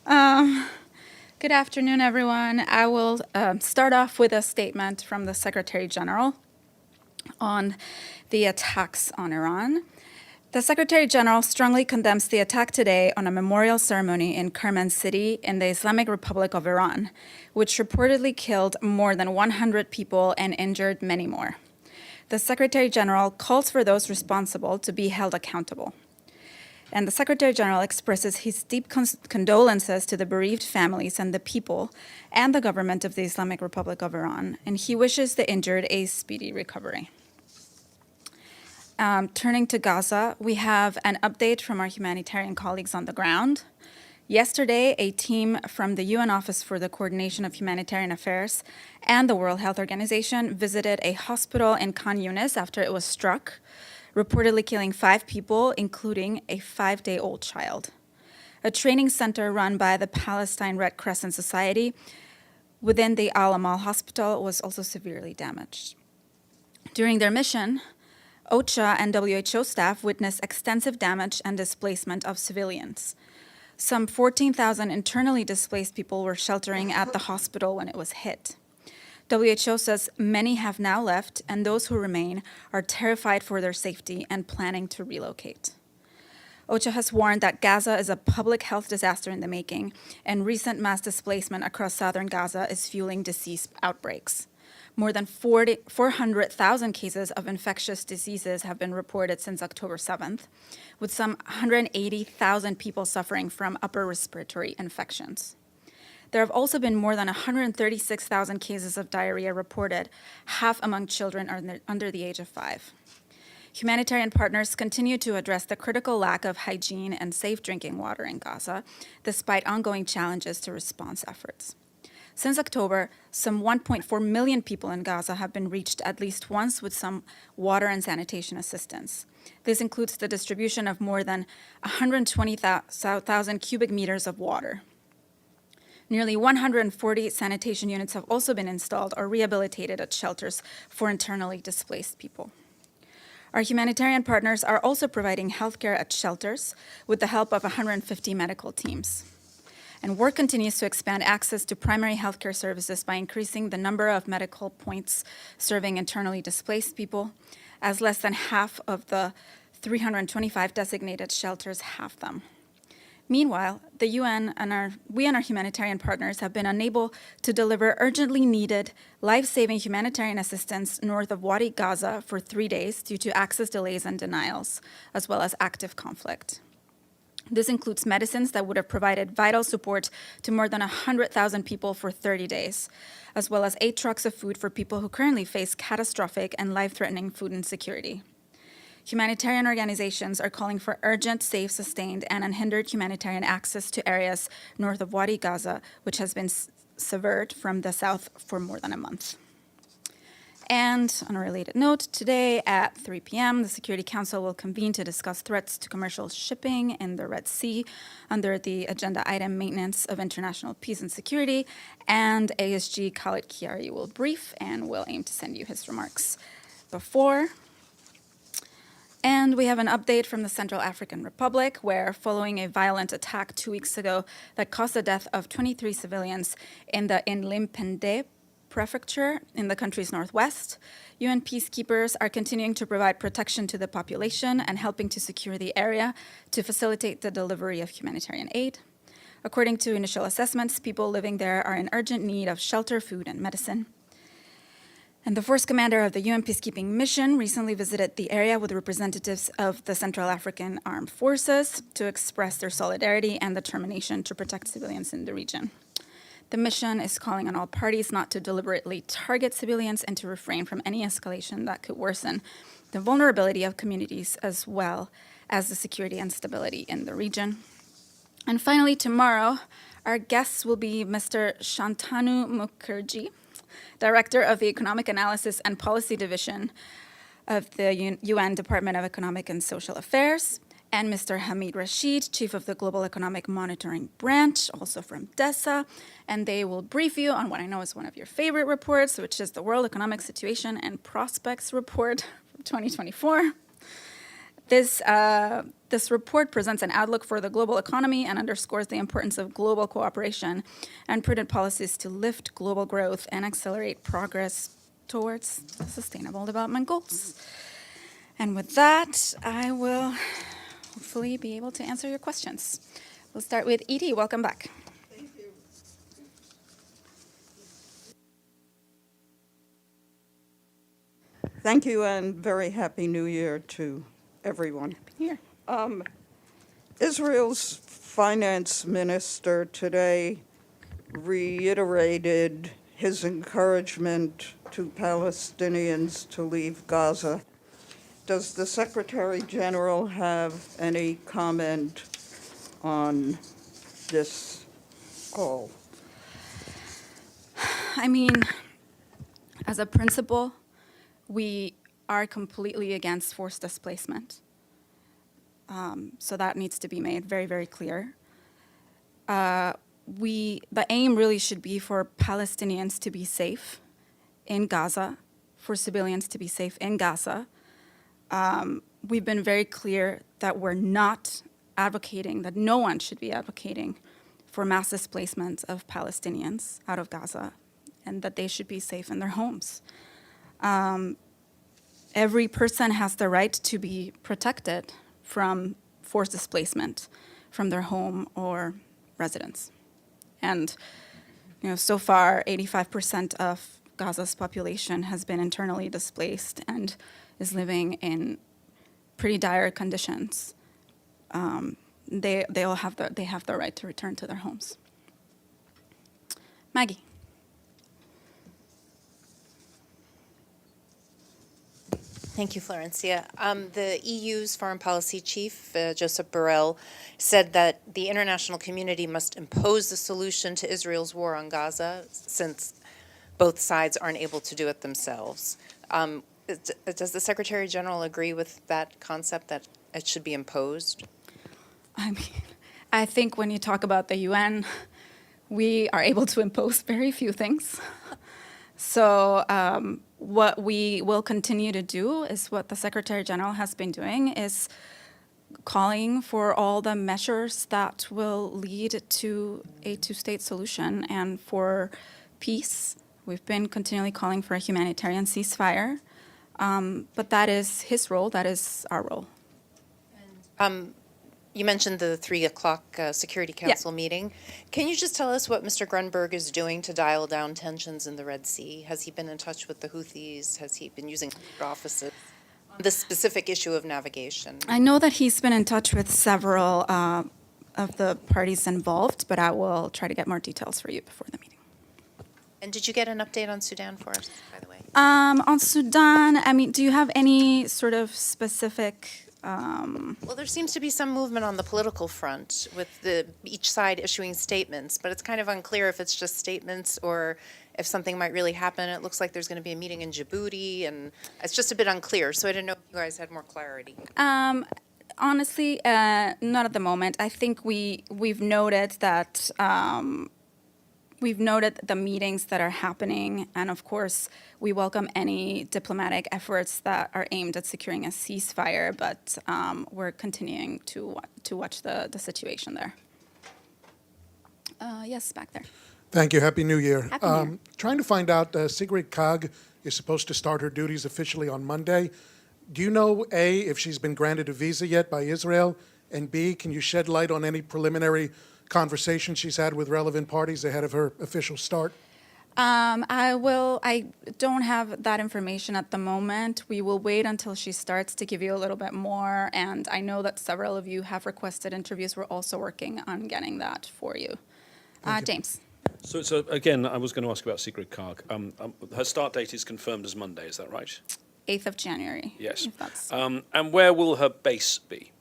Um, Good afternoon, everyone. I will start off with a statement from the Secretary General on the attacks on Iran. The Secretary General strongly condemns the attack today on a memorial ceremony in Kerman city in the Islamic Republic of Iran, which reportedly killed more than 100 people and injured many more. The Secretary General calls for those responsible to be held accountable. And the Secretary General expresses his deep condolences to the bereaved families and the people and the government of the Islamic Republic of Iran, and he wishes the injured a speedy recovery. Turning to Gaza, we have an update from our humanitarian colleagues on the ground. Yesterday, a team from the UN Office for the Coordination of Humanitarian Affairs and the World Health Organization visited a hospital in Khan Younis after it was struck, reportedly killing 5 people, including a 5-day-old child. A training center run by the Palestine Red Crescent Society within the Amal hospital was also severely damaged. During their mission, OCHA and WHO staff witnessed extensive damage and displacement of civilians. Some 14,000 internally displaced people were sheltering at the hospital when it was hit. WHO says many have now left, and those who remain are terrified for their safety and planning to relocate. OCHA has warned that Gaza is a public health disaster in the making, and recent mass displacement across southern Gaza is fueling disease outbreaks. More than 400,000 cases of infectious diseases have been reported since October 7th, with some 180,000 people suffering from upper respiratory infections. There have also been more than 136,000 cases of diarrhea reported, half among children under the age of 5. Humanitarian partners continue to address the critical lack of hygiene and safe drinking water in Gaza, despite ongoing challenges to response efforts. Since October, some 1.4 million people in Gaza have been reached at least once with some water and sanitation assistance. This includes the distribution of more than 120,000 cubic meters of water. Nearly 140 sanitation units have also been installed or rehabilitated at shelters for internally displaced people. Our humanitarian partners are also providing healthcare at shelters with the help of 150 medical teams. And work continues to expand access to primary healthcare services by increasing the number of medical points serving internally displaced people, as less than half of the 325 designated shelters have them. Meanwhile, the UN and we and our humanitarian partners have been unable to deliver urgently needed, life-saving humanitarian assistance north of Wadi Gaza for 3 days due to access delays and denials, as well as active conflict. This includes medicines that would have provided vital support to more than 100,000 people for 30 days, as well as 8 trucks of food for people who currently face catastrophic and life-threatening food insecurity. Humanitarian organizations are calling for urgent, safe, sustained, and unhindered humanitarian access to areas north of Wadi Gaza, which has been severed from the south for more than a month. And on a related note, today at 3 p.m., the Security Council will convene to discuss threats to commercial shipping in the Red Sea under the agenda item Maintenance of International Peace and Security, and ASG Khaled Kiari will brief and will aim to send you his remarks before. And we have an update from the Central African Republic, where following a violent attack 2 weeks ago that caused the death of 23 civilians in the Inlimpende prefecture in the country's northwest, UN peacekeepers are continuing to provide protection to the population and helping to secure the area to facilitate the delivery of humanitarian aid. According to initial assessments, people living there are in urgent need of shelter, food, and medicine. And the force commander of the UN peacekeeping mission recently visited the area with representatives of the Central African Armed Forces to express their solidarity and determination to protect civilians in the region. The mission is calling on all parties not to deliberately target civilians and to refrain from any escalation that could worsen the vulnerability of communities as well as the security and stability in the region. And finally, tomorrow, our guests will be Mr. Shantanu Mukherjee, Director of the Economic Analysis and Policy Division of the UN Department of Economic and Social Affairs, and Mr. Hamid Rashid, Chief of the Global Economic Monitoring Branch, also from DESA, and they will brief you on what I know is one of your favorite reports, which is the World Economic Situation and Prospects Report from 2024. This report presents an outlook for the global economy and underscores the importance of global cooperation and prudent policies to lift global growth and accelerate progress towards sustainable development goals. And with that, I will hopefully be able to answer your questions. We'll start with Edie. Welcome back. Thank you. Thank you, and very happy New Year to everyone. Here. Israel's finance minister today reiterated his encouragement to Palestinians to leave Gaza. Does the Secretary General have any comment on this call? I mean, as a principle, we are completely against forced displacement. So that needs to be made very, very clear. The aim really should be for Palestinians to be safe in Gaza, for civilians to be safe in Gaza. We've been very clear that we're not advocating, that no one should be advocating for mass displacement of Palestinians out of Gaza, and that they should be safe in their homes. Every person has the right to be protected from forced displacement from their home or residence. And so far, 85% of Gaza's population has been internally displaced and is living in pretty dire conditions. They have the right to return to their homes. Maggie. Thank you, Florencia. The EU's foreign policy chief, Josep Borrell, said that the international community must impose the solution to Israel's war on Gaza, since both sides aren't able to do it themselves. Does the Secretary General agree with that concept, that it should be imposed? I mean, I think when you talk about the UN, we are able to impose very few things. So what we will continue to do is what the Secretary General has been doing, is calling for all the measures that will lead to a two-state solution and for peace. We've been continually calling for a humanitarian ceasefire, but that is his role, that is our role. You mentioned the 3 o'clock Security Council meeting. Can you just tell us what Mr. Grunberg is doing to dial down tensions in the Red Sea? Has he been in touch with the Houthis? Has he been using offices on the specific issue of navigation? I know that he's been in touch with several of the parties involved, but I will try to get more details for you before the meeting. And did you get an update on Sudan for us, by the way? On Sudan, I mean, do you have any sort of specific... Well, there seems to be some movement on the political front with each side issuing statements, but it's kind of unclear if it's just statements or if something might really happen. It looks like there's going to be a meeting in Djibouti, and it's just a bit unclear. So I didn't know if you guys had more clarity. Honestly, not at the moment. I think we've noted that we've noted the meetings that are happening, and of course, we welcome any diplomatic efforts that are aimed at securing a ceasefire, but we're continuing to watch the situation there. Yes, back there. Thank you. Happy New Year. Happy New Year. Trying to find out, Sigrid Kaag is supposed to start her duties officially on Monday. Do you know, A, if she's been granted a visa yet by Israel, and B, can you shed light on any preliminary conversations she's had with relevant parties ahead of her official start? I don't have that information at the moment. We will wait until she starts to give you a little bit more, and I know that several of you have requested interviews. We're also working on getting that for you. James. So again, I was going to ask about Sigrid Kaag. Her start date is confirmed as Monday, is that right? 8th of January. Yes. If that's... And where will her base be?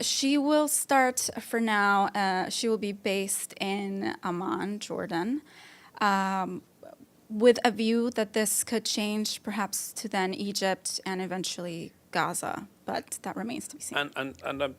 She will start, for now, she will be based in Amman, Jordan, with a view that this could change perhaps to then Egypt and eventually Gaza, but that remains to be seen. And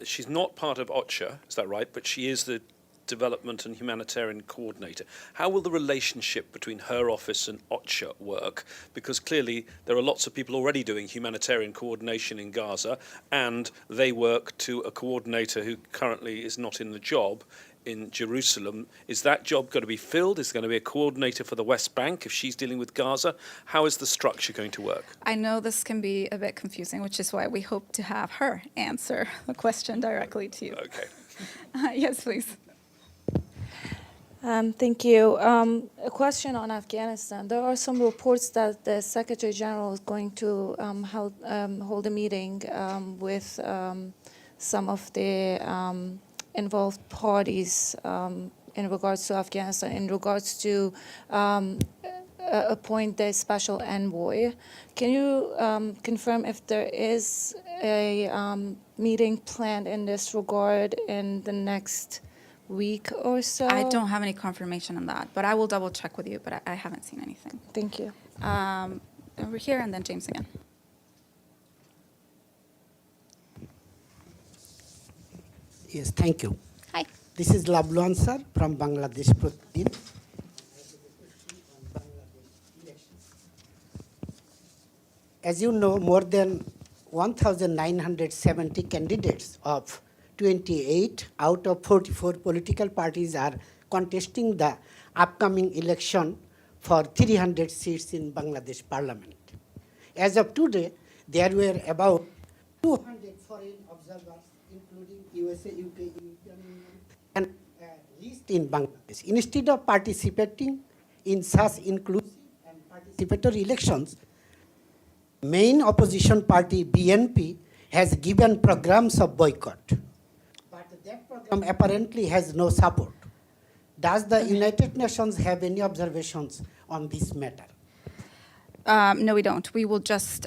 she's not part of OCHA, is that right? But she is the Development and Humanitarian Coordinator. How will the relationship between her office and OCHA work? Because clearly there are lots of people already doing humanitarian coordination in Gaza, and they work to a coordinator who currently is not in the job in Jerusalem. Is that job going to be filled? Is there going to be a coordinator for the West Bank if she's dealing with Gaza? How is the structure going to work? I know this can be a bit confusing, which is why we hope to have her answer the question directly to you. Okay. Yes, please. Thank you. A question on Afghanistan. There are some reports that the Secretary General is going to hold a meeting with some of the involved parties in regards to Afghanistan, in regards to appoint the special envoy. Can you confirm if there is a meeting planned in this regard in the next week or so? I don't have any confirmation on that, but I will double check with you, but I haven't seen anything. Thank you. Over here, and then James again. Yes, thank you. Hi. This is Labluan sir from Bangladesh Protein. As you know, more than 1,970 candidates of 28 out of 44 political parties are contesting the upcoming election for 300 seats in Bangladesh Parliament. As of today, there were about 200 foreign observers, including USA, UK, European Union, and least in Bangladesh. Instead of participating in such inclusive and participatory elections, main opposition party BNP has given programs of boycott. But that program apparently has no support. Does the United Nations have any observations on this matter? No, we don't. We will just,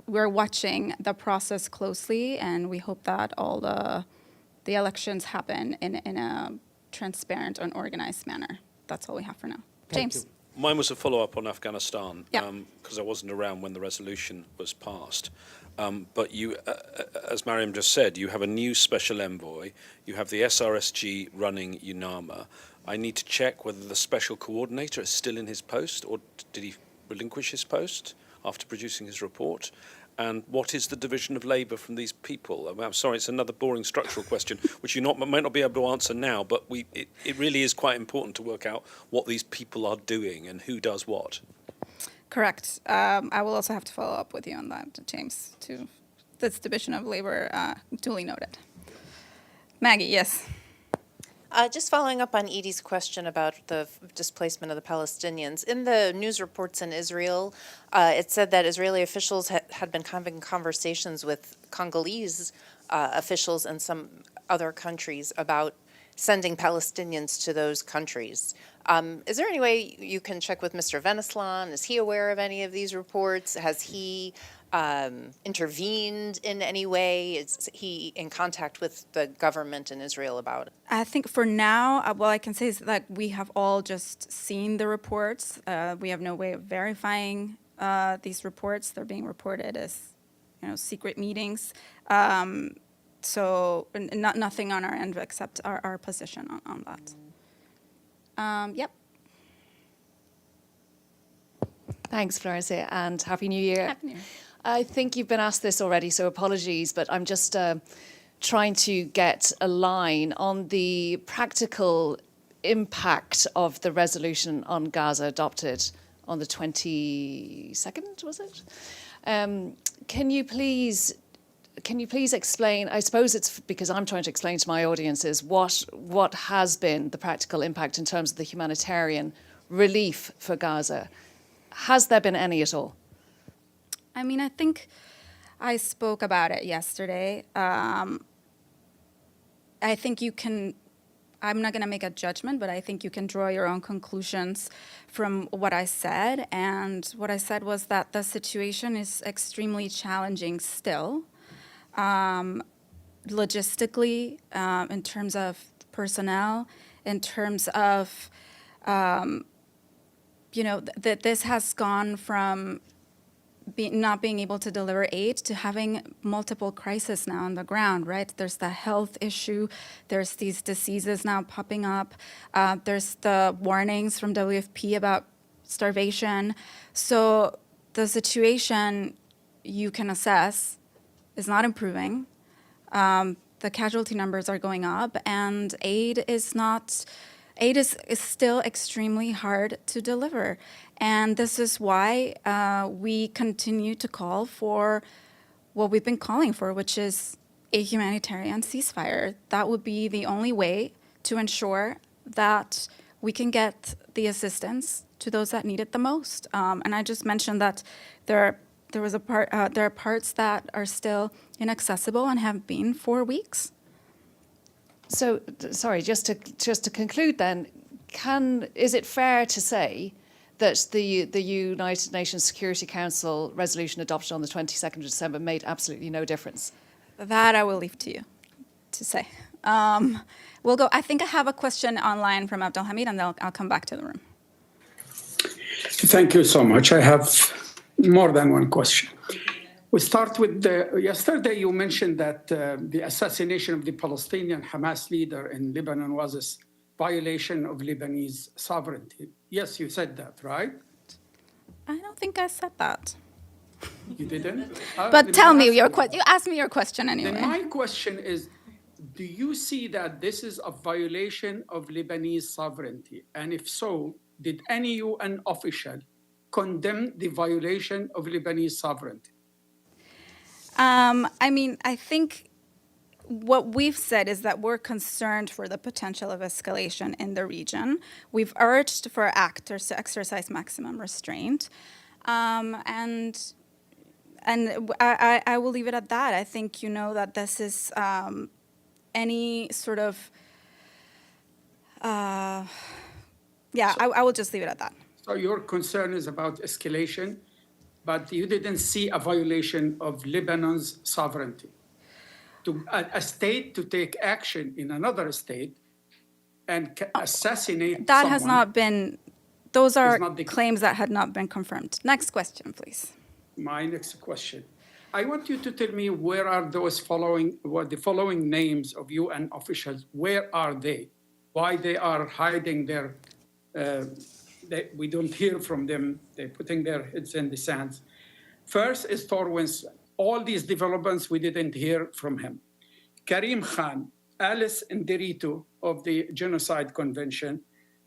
we're watching the process closely, and we hope that all the elections happen in a transparent and organized manner. That's all we have for now. Thank James. you. Mine was a follow-up on Afghanistan, Yeah. because I wasn't around when the resolution was passed. But you, as Mariam just said, you have a new special envoy. You have the SRSG running UNAMA. I need to check whether the special coordinator is still in his post, or did he relinquish his post after producing his report? And what is the division of labour from these people? I'm sorry, it's another boring structural question, which you might not be able to answer now, but it really is quite important to work out what these people are doing and who does what. Correct. I will also have to follow up with you on that, James, to this division of labor duly noted. Maggie, yes. Just following up on Edie's question about the displacement of the Palestinians. In the news reports in Israel, it said that Israeli officials had been having conversations with Congolese officials and some other countries about sending Palestinians to those countries. Is there any way you can check with Mr. Veneslan? Is he aware of any of these reports? Has he intervened in any way? Is he in contact with the government in Israel about it? I think for now, what I can say is that we have all just seen the reports. We have no way of verifying these reports. They're being reported as, secret meetings. So nothing on our end except our position on that. Yep. Thanks, Florencia, and Happy New Year. Happy New Year. I think you've been asked this already, so apologies, but I'm just trying to get a line on the practical impact of the resolution on Gaza adopted on the 22nd, was it? Can you please explain, I suppose it's because I'm trying to explain to my audiences what has been the practical impact in terms of the humanitarian relief for Gaza. Has there been any at all? I mean, I think I spoke about it yesterday. I think you can, I'm not going to make a judgment, but I think you can draw your own conclusions from what I said. And what I said was that the situation is extremely challenging still. Logistically, in terms of personnel, in terms of, that this has gone from not being able to deliver aid to having multiple crises now on the ground, right? There's the health issue. There's these diseases now popping up. There's the warnings from WFP about starvation. So the situation you can assess is not improving. The casualty numbers are going up, and aid is still extremely hard to deliver. And this is why we continue to call for what we've been calling for, which is a humanitarian ceasefire. That would be the only way to ensure that we can get the assistance to those that need it the most. And I just mentioned that there are parts that are still inaccessible and have been for weeks. So, sorry, just to conclude then, is it fair to say that the United Nations Security Council resolution adopted on the 22nd of December made absolutely no difference? That I will leave to you to say. We'll go. I think I have a question online from Abdelhamid, and I'll come back to the room. Thank you so much. I have more than one question. We start with yesterday you mentioned that the assassination of the Palestinian Hamas leader in Lebanon was a violation of Lebanese sovereignty. Yes, you said that, right? I don't think I said that. You didn't? But tell me your question. You asked me your question anyway. Then my question is, do you see that this is a violation of Lebanese sovereignty? And if so, did any UN official condemn the violation of Lebanese sovereignty? I mean, I think what we've said is that we're concerned for the potential of escalation in the region. We've urged for actors to exercise maximum restraint. And I will leave it at that. I think you know that this is any sort of, I will just leave it at that. So your concern is about escalation, but you didn't see a violation of Lebanon's sovereignty. A state to take action in another state and assassinate That someone. has not been, those are not the- claims that had not been confirmed. Next question, please. My next question. I want you to tell me where are the following names of UN officials, where are they? Why they are hiding their, we don't hear from them, they're putting their heads in the sands. First is Thor Winston. All these developments, we didn't hear from him. Karim Khan, Alice Ndirito of the Genocide Convention,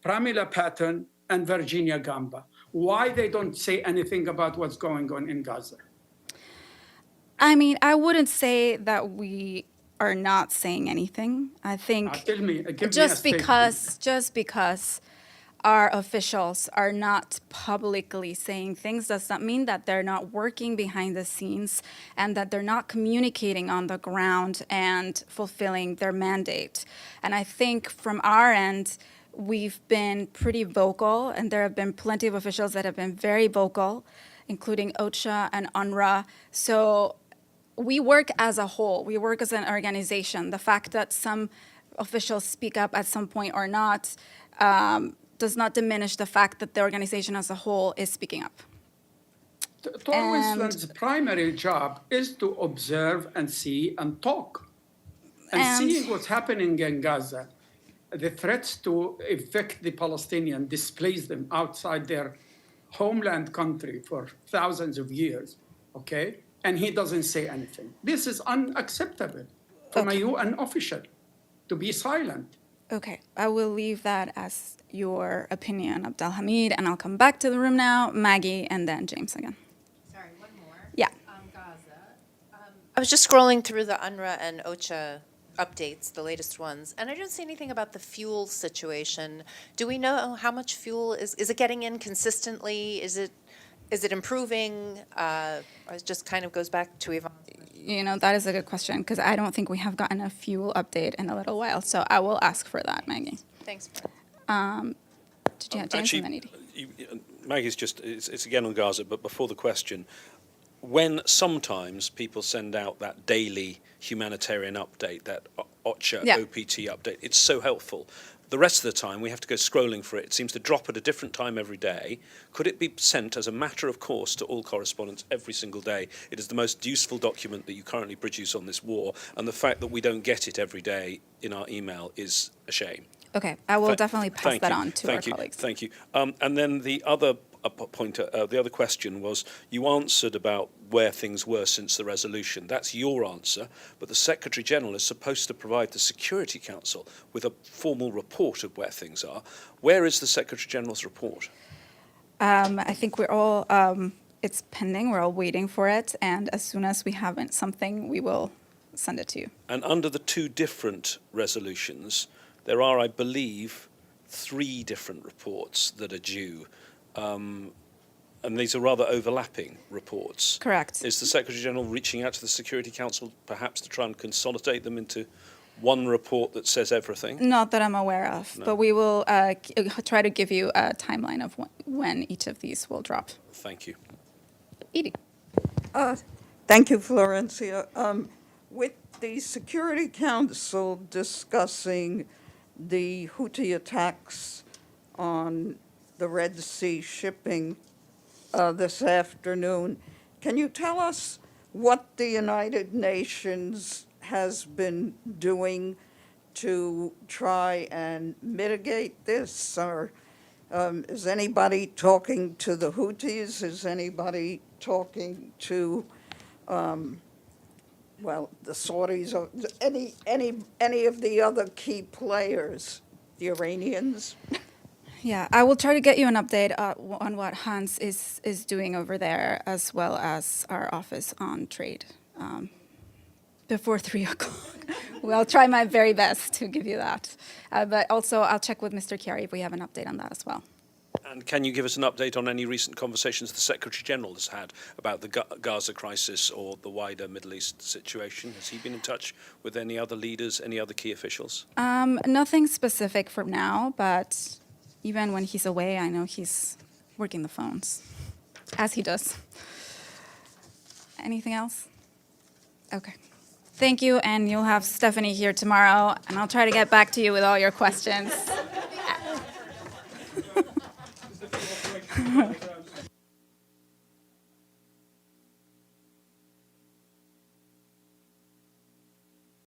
Pramila Patton, and Virginia Gamba. Why they don't say anything about what's going on in Gaza? I mean, I wouldn't say that we are not saying anything. I think Tell me, give me a just statement. because our officials are not publicly saying things does not mean that they're not working behind the scenes and that they're not communicating on the ground and fulfilling their mandate. And I think from our end, we've been pretty vocal, and there have been plenty of officials that have been very vocal, including OCHA and UNRWA. So we work as a whole. We work as an organization. The fact that some officials speak up at some point or not does not diminish the fact that the organization as a whole is speaking up. Thor Winston's primary job is to observe and see and talk. And seeing what's happening in Gaza, the threats to evict the Palestinians, displace them outside their homeland country for thousands of years, okay? And he doesn't say anything. This is unacceptable from a UN official to be silent. Okay, I will leave that as your opinion, Abdelhamid, and I'll come back to the room now. Maggie, and then James again. Sorry, one more. Yeah. On Gaza. I was just scrolling through the UNRWA and OCHA updates, the latest ones, and I didn't see anything about the fuel situation. Do we know how much fuel is it getting in consistently? Is it improving? Or it just kind of goes back to Yvonne. You know, that is a good question, because I don't think we have gotten a fuel update in a little while, so I will ask for that, Maggie. Thanks. Did you have James and then Edie? Maggie's it's again on Gaza, but before the question, when sometimes people send out that daily humanitarian update, that OCHA, Yeah. OPT update, it's so helpful. The rest of the time, we have to go scrolling for it. It seems to drop at a different time every day. Could it be sent as a matter of course to all correspondents every single day? It is the most useful document that you currently produce on this war, and the fact that we don't get it every day in our email is a shame. Okay, I will definitely pass Thank that you. on to Thank our you. colleagues. Thank you. And then the other the other question was, you answered about where things were since the resolution. That's your answer, but the Secretary General is supposed to provide the Security Council with a formal report of where things are. Where is the Secretary General's report? I think we're all, it's pending, we're all waiting for it, and as soon as we have something, we will send it to you. And under the two different resolutions, there are, I believe, 3 different reports that are due. And these are rather overlapping reports. Correct. Is the Secretary General reaching out to the Security Council perhaps to try and consolidate them into one report that says everything? Not that I'm aware of, No. but we will try to give you a timeline of when each of these will drop. Thank you. Edie. Thank you, Florencia. With the Security Council discussing the Houthi attacks on the Red Sea shipping this afternoon, can you tell us what the United Nations has been doing to try and mitigate this? Or is anybody talking to the Houthis? Is anybody talking to, well, the Saudis, or any of the other key players, the Iranians? Yeah, I will try to get you an update on what Hans is doing over there, as well as our office on trade, before 3 o'clock. Well, I'll try my very best to give you that. But also, I'll check with Mr. Chiari if we have an update on that as well. And can you give us an update on any recent conversations the Secretary General has had about the Gaza crisis or the wider Middle East situation? Has he been in touch with any other leaders, any other key officials? Nothing specific for now, but even when he's away, I know he's working the phones, as he does. Anything else? Okay. Thank you, and you'll have Stephanie here tomorrow, and I'll try to get back to you with all your questions.